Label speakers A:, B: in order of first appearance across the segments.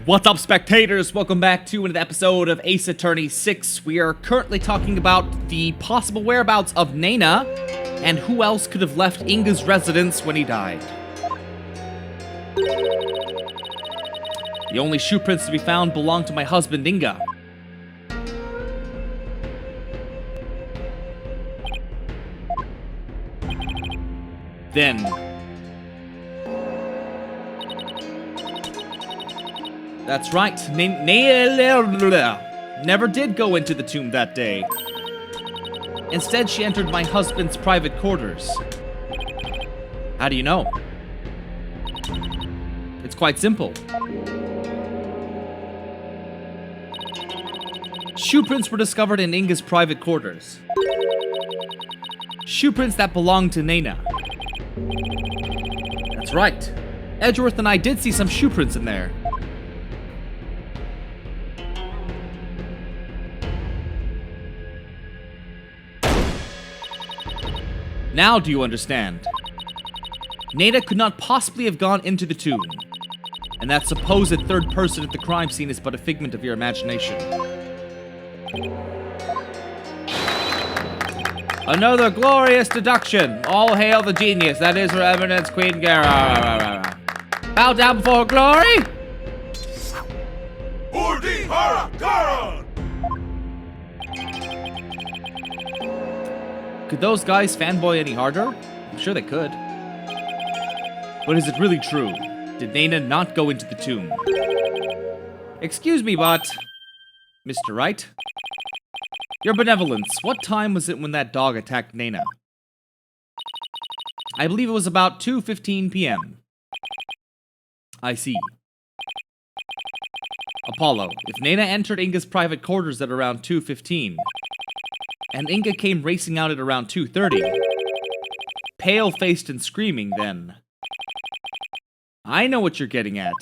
A: What's up, spectators? Welcome back to another episode of Ace Attorney 6. We are currently talking about the possible whereabouts of Nana and who else could have left Inga's residence when he died. The only shoe prints to be found belong to my husband, Inga. Then, that's right, never did go into the tomb that day. Instead, she entered my husband's private quarters. How do you know? It's quite simple. Shoe prints were discovered in Inga's private quarters. Shoe prints that belonged to Nana. That's right. Edgeworth and I did see some shoe prints in there. Now do you understand? Nana could not possibly have gone into the tomb, and that supposed third person at the crime scene is but a figment of your imagination. Another glorious deduction! All hail the genius, that is her eminence, Queen Gara. Bow down before her glory! Could those guys fanboy any harder? I'm sure they could. But is it really true? Did Nana not go into the tomb? Excuse me, but... Mr. Wright? Your benevolence, what time was it when that dog attacked Nana? I believe it was about 2:15 p.m. I see. Apollo, if Nana entered Inga's private quarters at around 2:15, and Inga came racing out at around 2:30, pale-faced and screaming, then... I know what you're getting at.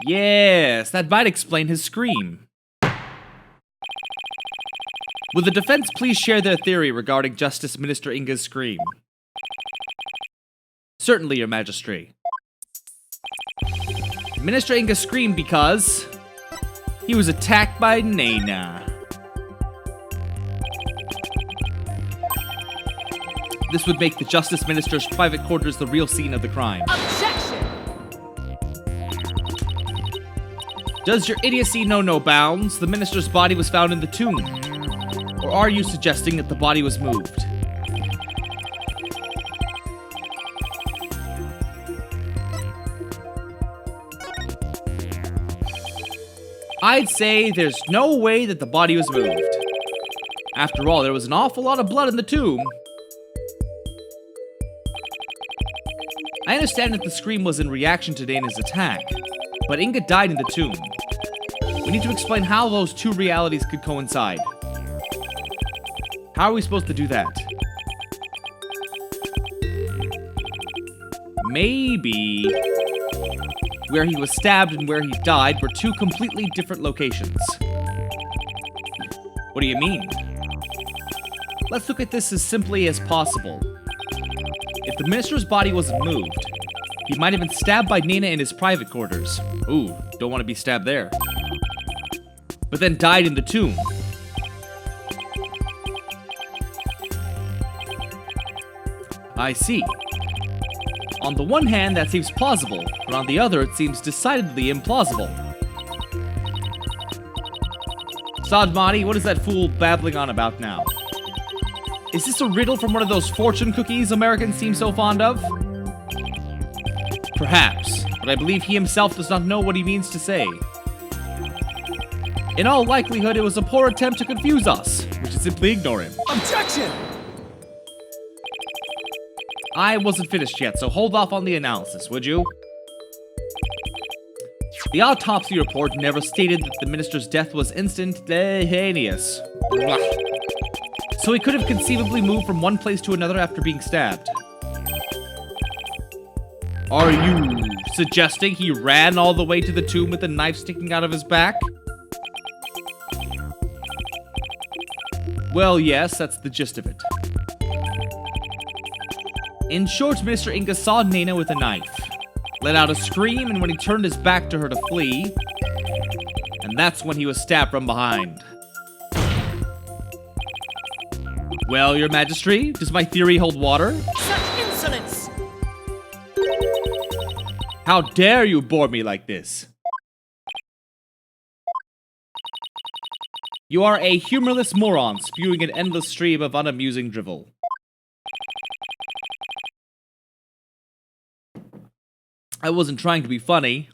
A: Yes, that might explain his scream. Will the defense please share their theory regarding Justice Minister Inga's scream? Certainly, Your Majesty. Minister Inga screamed because... he was attacked by Nana. This would make the Justice Minister's private quarters the real scene of the crime.
B: Objection!
A: Does your idiocy know no bounds? The minister's body was found in the tomb. Or are you suggesting that the body was moved? I'd say there's no way that the body was moved. After all, there was an awful lot of blood in the tomb. I understand that the scream was in reaction to Nana's attack, but Inga died in the tomb. We need to explain how those two realities could coincide. How are we supposed to do that? Maybe where he was stabbed and where he died were two completely different locations. What do you mean? Let's look at this as simply as possible. If the minister's body wasn't moved, he might have been stabbed by Nana in his private quarters. Ooh, don't want to be stabbed there. But then died in the tomb. I see. On the one hand, that seems plausible, but on the other, it seems decidedly implausible. Sadmati, what is that fool babbling on about now? Is this a riddle from one of those fortune cookies Americans seem so fond of? Perhaps, but I believe he himself does not know what he means to say. In all likelihood, it was a poor attempt to confuse us. We should simply ignore him.
B: Objection!
A: I wasn't finished yet, so hold off on the analysis, would you? The autopsy report never stated that the minister's death was instantaneous. So he could have conceivably moved from one place to another after being stabbed. Are you suggesting he ran all the way to the tomb with a knife sticking out of his back? Well, yes, that's the gist of it. In short, Mr. Inga saw Nana with a knife. let out a scream, and when he turned his back to her to flee, and that's when he was stabbed from behind. Well, Your Majesty, does my theory hold water?
B: Such insolence!
A: How dare you bore me like this? You are a humorless moron spewing an endless stream of unamusing drivel. I wasn't trying to be funny.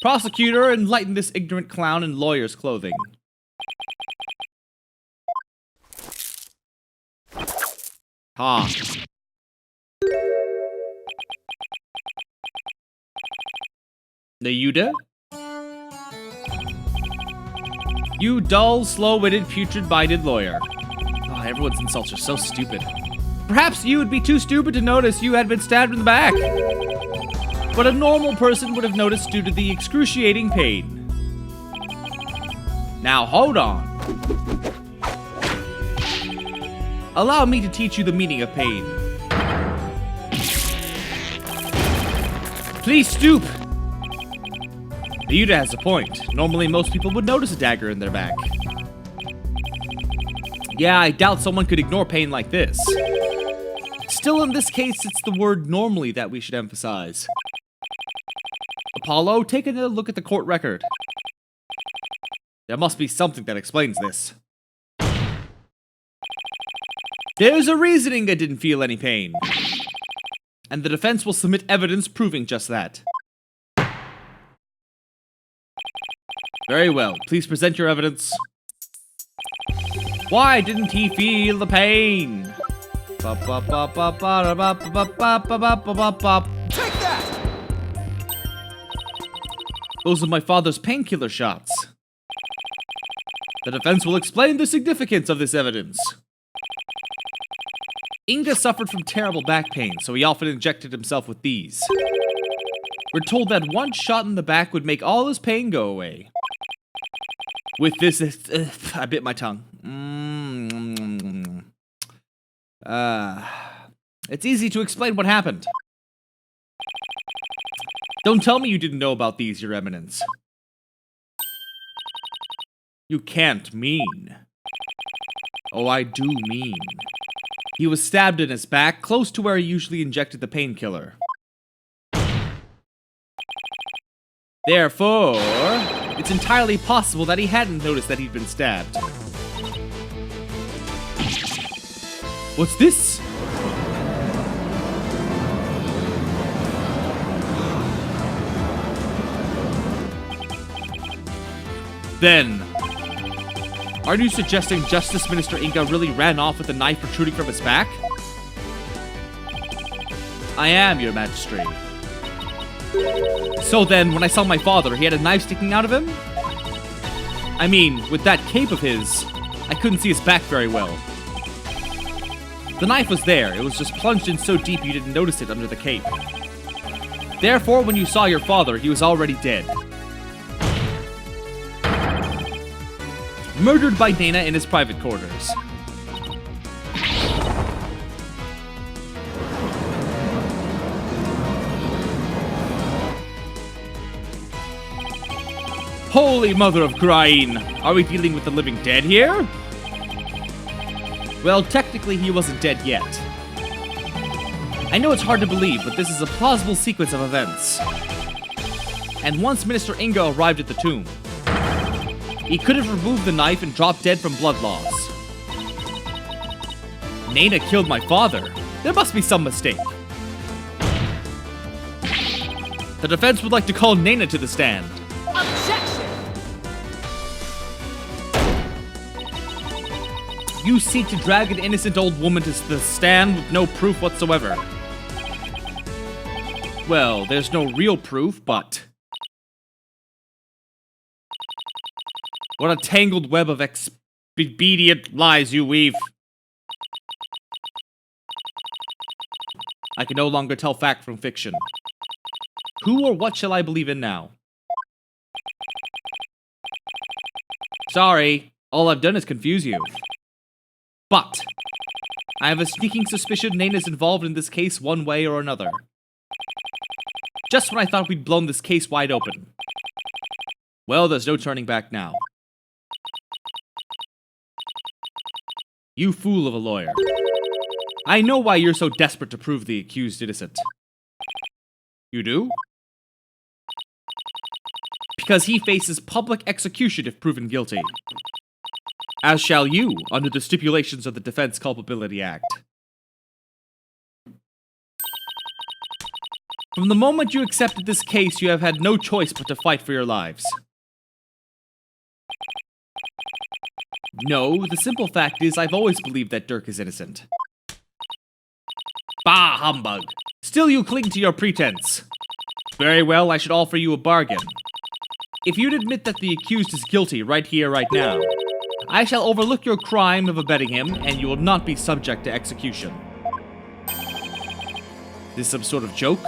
A: Prosecutor, enlighten this ignorant clown in lawyer's clothing. Ha. Nayuda? You dull, slow-witted, putrid-minded lawyer. Oh, everyone's insults are so stupid. Perhaps you would be too stupid to notice you had been stabbed in the back. But a normal person would have noticed due to the excruciating pain. Now hold on. Allow me to teach you the meaning of pain. Please stoop. Yuta has a point. Normally most people would notice a dagger in their back. Yeah, I doubt someone could ignore pain like this. Still, in this case, it's the word normally that we should emphasize. Apollo, take a look at the court record. There must be something that explains this. There's a reason Inga didn't feel any pain. And the defense will submit evidence proving just that. Very well, please present your evidence. Why didn't he feel the pain? Take
B: that!
A: Those are my father's painkiller shots. The defense will explain the significance of this evidence. Inga suffered from terrible back pain, so he often injected himself with these. We're told that one shot in the back would make all his pain go away. With this, I bit my tongue. It's easy to explain what happened. Don't tell me you didn't know about these, Your Eminence. You can't mean. Oh, I do mean. He was stabbed in his back, close to where he usually injected the painkiller. Therefore, it's entirely possible that he hadn't noticed that he'd been stabbed. What's this? Then, are you suggesting Justice Minister Inga really ran off with a knife protruding from his back? I am, Your Majesty. So then, when I saw my father, he had a knife sticking out of him? I mean, with that cape of his, I couldn't see his back very well. The knife was there, it was just plunged in so deep you didn't notice it under the cape. Therefore, when you saw your father, he was already dead. Murdered by Dana in his private quarters. Holy Mother of Crying! Are we dealing with the living dead here? Well, technically he wasn't dead yet. I know it's hard to believe, but this is a plausible sequence of events. And once Minister Inga arrived at the tomb, he could have removed the knife and dropped dead from blood loss. Nana killed my father. There must be some mistake. The defense would like to call Nana to the stand.
B: Objection!
A: You seek to drag an innocent old woman to the stand with no proof whatsoever. Well, there's no real proof, but... what a tangled web of expedient lies you weave. I can no longer tell fact from fiction. Who or what shall I believe in now? Sorry, all I've done is confuse you. But, I have a sneaking suspicion Naina's involved in this case one way or another. Just when I thought we'd blown this case wide open. Well, there's no turning back now. You fool of a lawyer. I know why you're so desperate to prove the accused innocent. You do? Because he faces public execution if proven guilty. As shall you, under the stipulations of the Defense Culpability Act. From the moment you accepted this case, you have had no choice but to fight for your lives. No, the simple fact is I've always believed that Dirk is innocent. Bah, humbug! Still you cling to your pretense. Very well, I should offer you a bargain. If you'd admit that the accused is guilty right here, right now, I shall overlook your crime of abetting him, and you will not be subject to execution. This some sort of joke?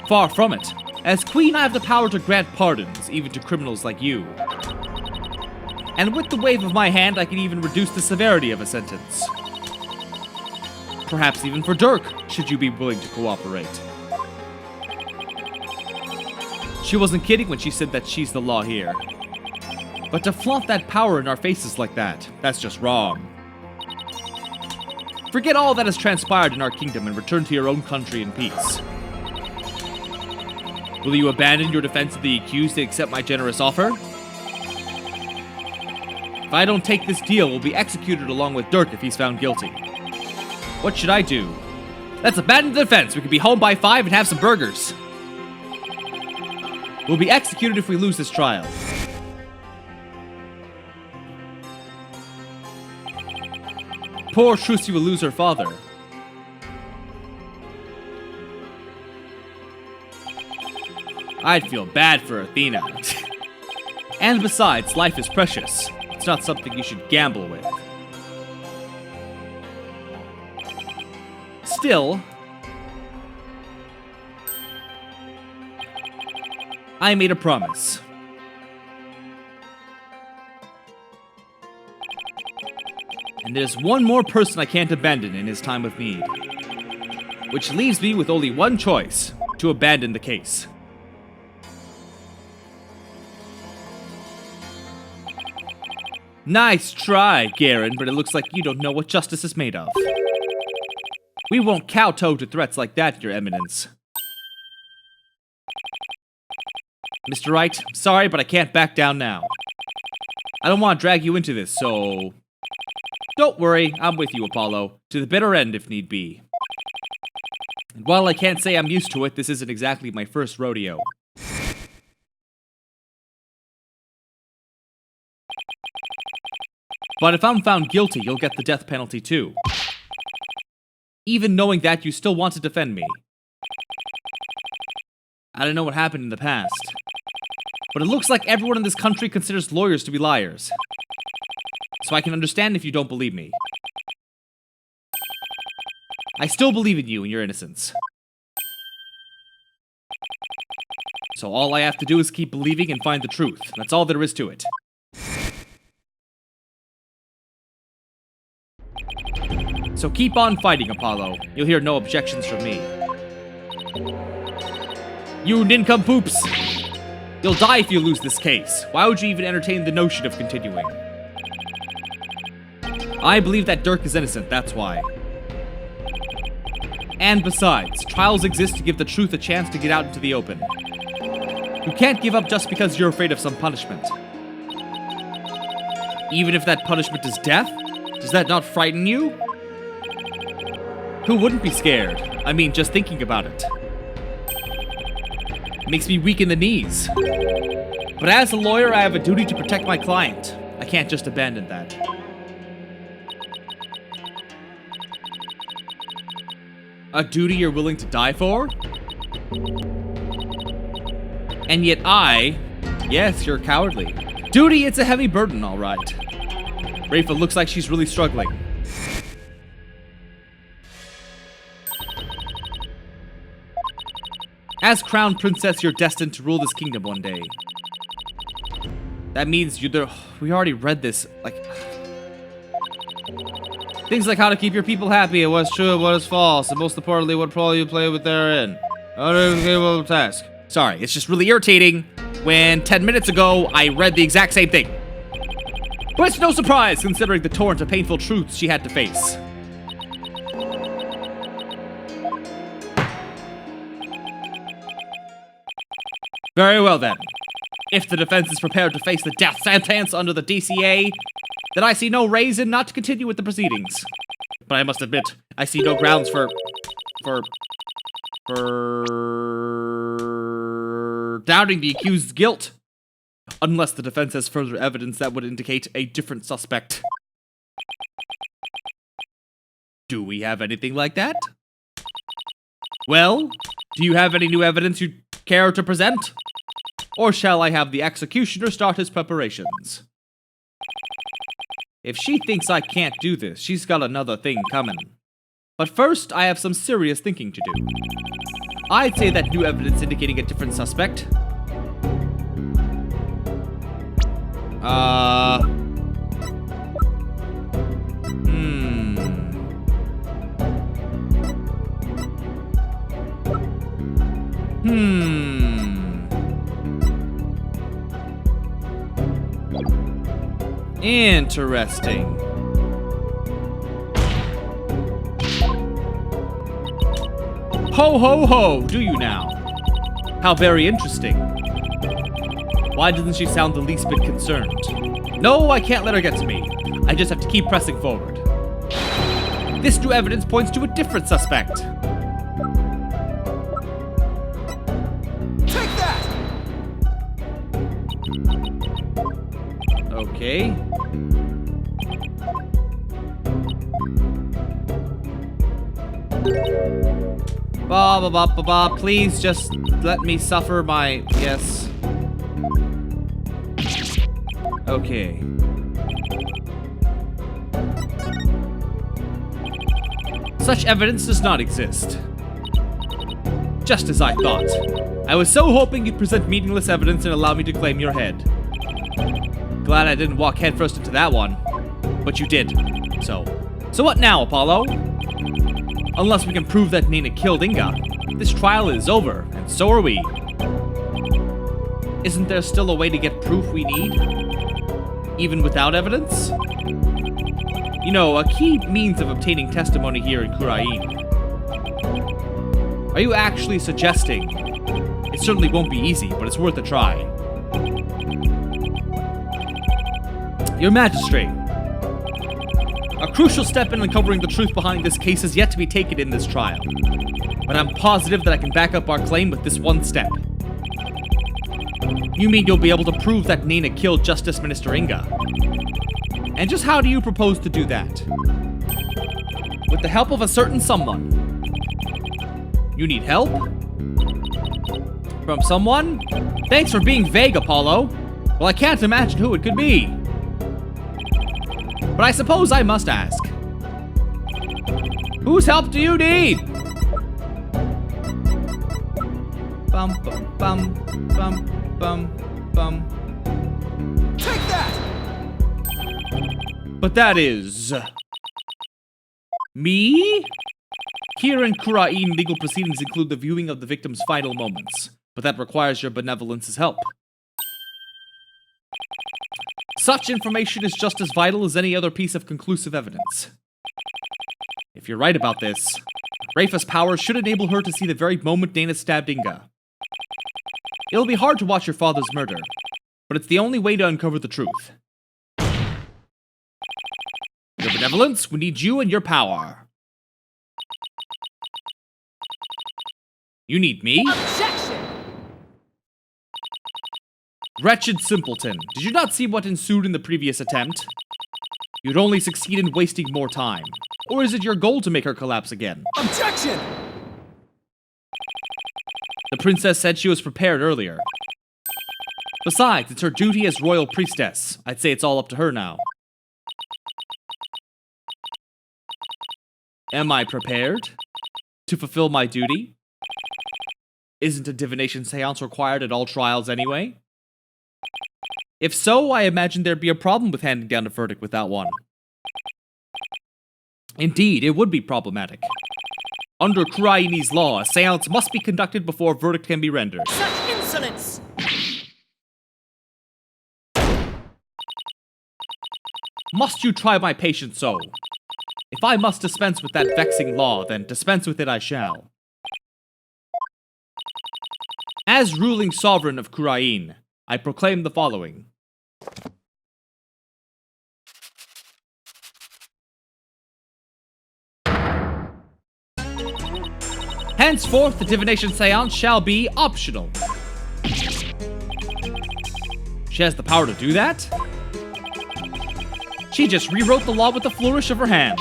A: Far from it. As Queen, I have the power to grant pardons, even to criminals like you. And with the wave of my hand, I can even reduce the severity of a sentence. Perhaps even for Dirk, should you be willing to cooperate. She wasn't kidding when she said that she's the law here. But to flaunt that power in our faces like that, that's just wrong. Forget all that has transpired in our kingdom and return to your own country in peace. Will you abandon your defense of the accused and accept my generous offer? If I don't take this deal, we'll be executed along with Dirk if he's found guilty. What should I do? Let's abandon the defense. We can be home by 5 and have some burgers. We'll be executed if we lose this trial. Poor Shrusi will lose her father. I'd feel bad for Athena. And besides, life is precious. It's not something you should gamble with. Still, I made a promise. And there's one more person I can't abandon in his time of need. Which leaves me with only one choice, to abandon the case. Nice try, Garen, but it looks like you don't know what justice is made of. We won't kowtow to threats like that, Your Eminence. Mr. Wright, I'm sorry, but I can't back down now. I don't want to drag you into this, so... Don't worry, I'm with you, Apollo. To the bitter end, if need be. And while I can't say I'm used to it, this isn't exactly my first rodeo. But if I'm found guilty, you'll get the death penalty too. Even knowing that, you still want to defend me. I don't know what happened in the past. But it looks like everyone in this country considers lawyers to be liars. So I can understand if you don't believe me. I still believe in you and your innocence. So all I have to do is keep believing and find the truth. That's all there is to it. So keep on fighting, Apollo. You'll hear no objections from me. You nincompoops! You'll die if you lose this case. Why would you even entertain the notion of continuing? I believe that Dirk is innocent, that's why. And besides, trials exist to give the truth a chance to get out into the open. You can't give up just because you're afraid of some punishment. Even if that punishment is death? Does that not frighten you? Who wouldn't be scared? I mean, just thinking about it. It makes me weak in the knees. But as a lawyer, I have a duty to protect my client. I can't just abandon that. A duty you're willing to die for? And yet yes, you're cowardly. Duty, it's a heavy burden, all right. Rafa looks like she's really struggling. As Crown Princess, you're destined to rule this kingdom one day. That means we already read this, like... Things like how to keep your people happy and what's true and what is false, and most importantly, what role you play with therein. Uncapable task. Sorry, it's just really irritating when 10 minutes ago I read the exact same thing. But it's no surprise considering the torrent of painful truths she had to face. Very well then. If the defense is prepared to face the death sentence under the DCA, then I see no reason not to continue with the proceedings. But I must admit, I see no grounds for doubting the accused's guilt. Unless the defense has further evidence that would indicate a different suspect. Do we have anything like that? Well, do you have any new evidence you care to present? Or shall I have the executioner start his preparations? If she thinks I can't do this, she's got another thing coming. But first, I have some serious thinking to do. I'd say that new evidence indicating a different suspect. Interesting. Ho ho ho, do you now? How very interesting. Why doesn't she sound the least bit concerned? No, I can't let her get to me. I just have to keep pressing forward. This new evidence points to a different suspect.
C: Take that!
A: Okay. Please just let me suffer my... Yes. Okay. Such evidence does not exist. Just as I thought. I was so hoping you'd present meaningless evidence and allow me to claim your head. Glad I didn't walk headfirst into that one. But you did. So what now, Apollo? Unless we can prove that Nina killed Inga, this trial is over, and so are we. Isn't there still a way to get proof we need? Even without evidence? You know, a key means of obtaining testimony here in Kurain. Are you actually suggesting? It certainly won't be easy, but it's worth a try. Your Majesty, a crucial step in uncovering the truth behind this case is yet to be taken in this trial. But I'm positive that I can back up our claim with this one step. You mean you'll be able to prove that Nina killed Justice Minister Inga? And just how do you propose to do that? With the help of a certain someone. You need help? From someone? Thanks for being vague, Apollo. Well, I can't imagine who it could be. But I suppose I must ask. Whose help do you need? Bum bum bum bum bum bum.
C: Take that!
A: But that is... me? Here in Kurain, legal proceedings include the viewing of the victim's final moments, but that requires your benevolence's help. Such information is just as vital as any other piece of conclusive evidence. If you're right about this, Rafa's power should enable her to see the very moment Dana stabbed Inga. It'll be hard to watch your father's murder, but it's the only way to uncover the truth. Your benevolence, we need you and your power. You need me?
B: Objection!
A: Wretched simpleton, did you not see what ensued in the previous attempt? You'd only succeed in wasting more time. Or is it your goal to make her collapse again?
C: Objection!
A: The princess said she was prepared earlier. Besides, it's her duty as royal priestess. I'd say it's all up to her now. Am I prepared to fulfill my duty? Isn't a divination seance required at all trials anyway? If so, I imagine there'd be a problem with handing down a verdict without one. Indeed, it would be problematic. Under Kuraini's law, a seance must be conducted before a verdict can be rendered.
B: Such insolence!
A: Must you try my patience so? If I must dispense with that vexing law, then dispense with it I shall. As ruling sovereign of Kurain, I proclaim the following. Henceforth, the divination seance shall be optional. She has the power to do that? She just rewrote the law with a flourish of her hand.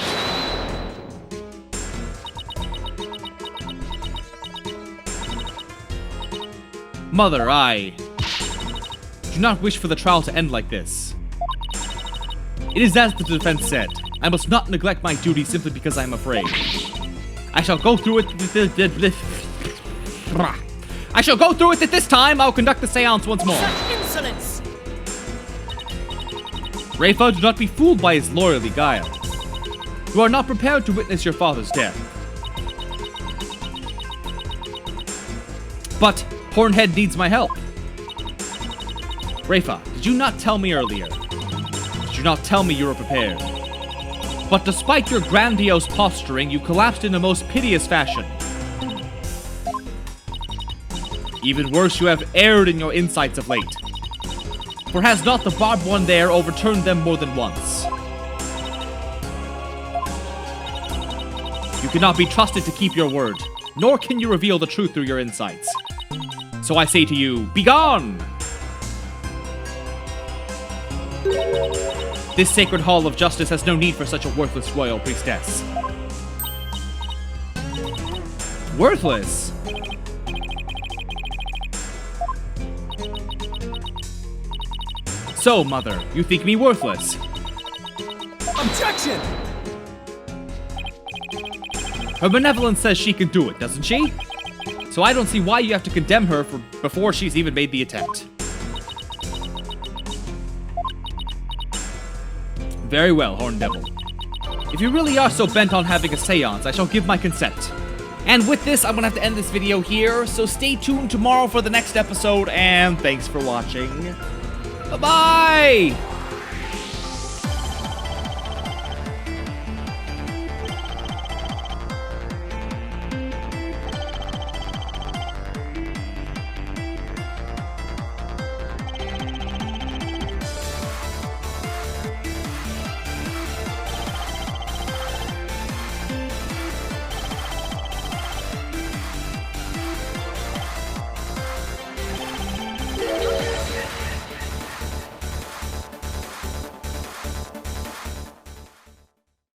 A: Mother, I do not wish for the trial to end like this. It is as the defense said. I must not neglect my duty simply because I am afraid. I shall go through it. I shall go through it this time. I'll conduct the seance once more.
B: Such insolence!
A: Rafa, do not be fooled by his loyalty guile. You are not prepared to witness your father's death. But Hornhead needs my help. Rafa, did you not tell me earlier? Did you not tell me you were prepared? But despite your grandiose posturing, you collapsed in a most piteous fashion. Even worse, you have erred in your insights of late. For has not the barbed one there overturned them more than once? You cannot be trusted to keep your word, nor can you reveal the truth through your insights. So I say to you, begone! This sacred hall of justice has no need for such a worthless royal priestess. Worthless? So, Mother, you think me worthless?
C: Objection!
A: Her benevolence says she can do it, doesn't she? So I don't see why you have to condemn her before she's even made the attempt. Very well, Horn Devil. If you really are so bent on having a seance, I shall give my consent. And with this, I'm gonna have to end this video here, so stay tuned tomorrow for the next episode, and thanks for watching. Bye-bye!